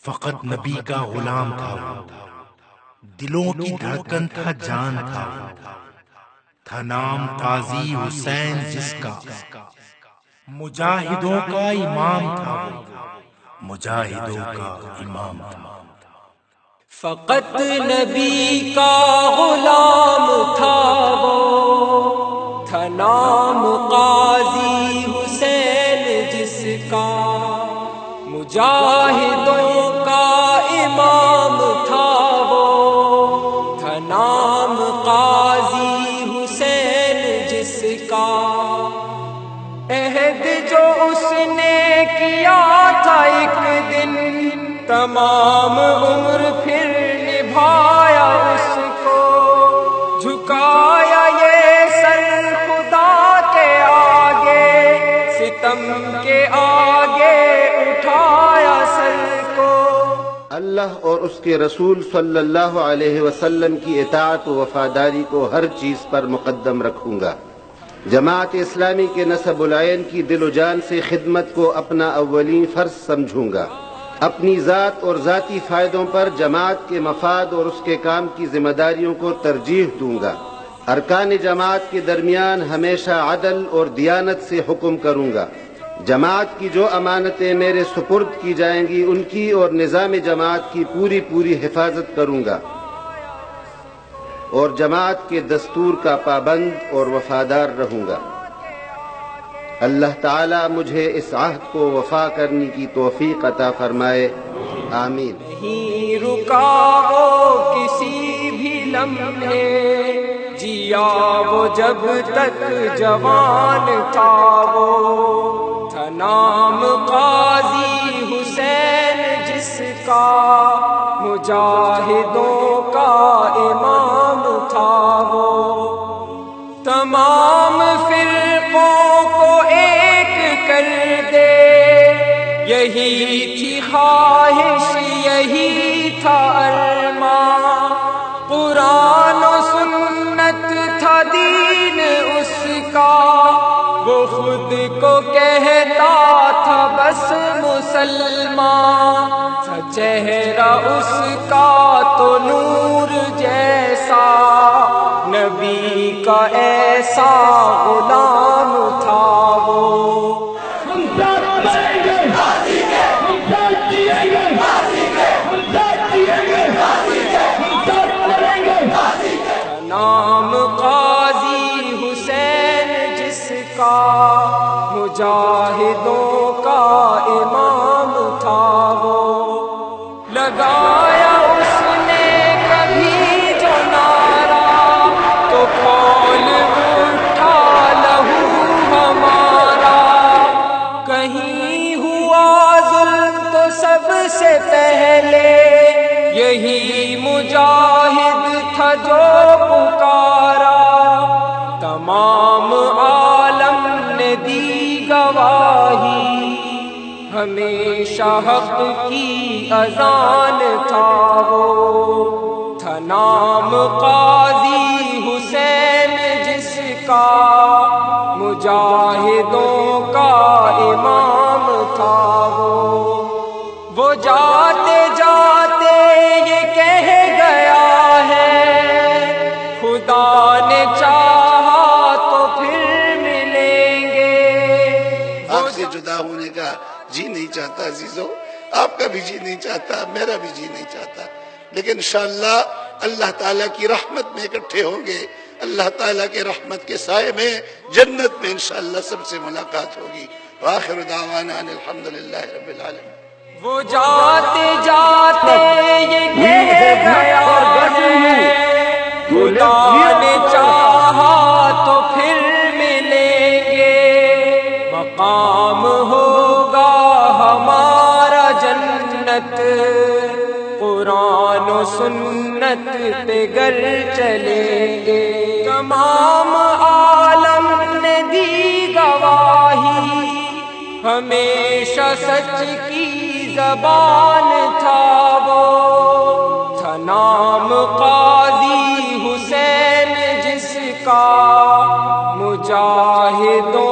فقط نبی کا غلام تھا وہ، دلوں کی دھڑکن تھا، جان تھا نام قاضی حسین جس کا، مجاہدوں کا امام تھا وہ، مجاہدوں کا امام تھا۔ فقط نبی کا غلام تھا وہ، تھا نام قاضی حسین جس کا، مجاہدوں کا امام تھا وہ، تھا نام قاضی حسین جس کا۔ عہد جو اس نے کیا تھا ایک دن، تمام عمر پھر نبھایا اس کو، جھکایا یہ سر خدا کے آگے، ستم کے آگے اٹھایا سر کو۔ اللہ اور اس کے رسول صلی اللہ علیہ وسلم کی اطاعت و وفاداری کو ہر چیز پر مقدم رکھوں گا۔ جماعت اسلامی کے نصب العین کی دل و جان سے خدمت کو اپنا اولین فرض سمجھوں گا۔ اپنی ذات اور ذاتی فائدوں پر جماعت کے مفاد اور اس کے کام کی ذمہ داریوں کو ترجیح دوں گا۔ ارکان جماعت کے درمیان ہمیشہ عدل اور دیانت سے حکم کروں گا۔ جماعت کی جو امانتیں میرے سپرد کی جائیں گی ان کی اور نظام جماعت کی پوری حفاظت کروں گا، اور جماعت کے دستور کا پابند اور وفادار رہوں گا۔ اللہ تعالی مجھے اس عہد کو وفا کرنے کی توفیق عطا فرمائے، آمین۔ نہیں رکا وہ کسی بھی لمحے، جیا وہ جب تک جوان تھا وہ، تھا نام قاضی حسین جس کا، مجاہدوں کا امام تھا وہ۔ تمام فرقوں کو ایک کر دے، یہی تھی خواہش، یہی تھا ارماں، قرآن و سنت تھا دین اس کا، وہ خود کو کہتا تھا بس مسلمان، تھا چہرہ اس کا تو نور جیسا، نبی کا ایسا غلام تھا وہ۔ نام قاضی حسین جس کا، مجاہدوں کا امام تھا وہ۔ لگایا اس نے کبھی جو نعرہ، تو کھول اٹھا لہو ہمارا، کہیں ہوا ظلم تو سب سے پہلے یہی مجاہد تھا جو پکارا، تمام عالم نے دی گواہی، ہمیشہ حق کی اذان تھا وہ، تھا نام قاضی حسین جس کا، مجاہدوں کا امام تھا وہ جاتے جاتے یہ کہہ گیا ہے، خدا نے چاہا تو پھر ملیں گے۔ آگ سے جدا ہونے کا جی نہیں چاہتا عزیزو، آپ کا بھی جی نہیں چاہتا، میرا بھی جی نہیں چاہتا، لیکن انشاءاللہ اللہ تعالیٰ کی رحمت میں اکٹھے ہوں گے، اللہ تعالیٰ کے رحمت کے سائے میں جنت میں انشاءاللہ سب سے ملاقات ہوگی۔ وآخر دعوانا ان الحمدللہ رب العالمین۔ وہ جاتے جاتے یہ کہہ گیا ہے، خدا نے چاہا تو پھر ملیں گے، مقام ہوگا ہمارا جنت، قرآن و سنت پہ گر چلیں گے۔ تمام عالم نے دی گواہی، ہمیشہ سچ کی زبان تھا وہ، تھا نام قاضی حسین جس کا، مجاہدوں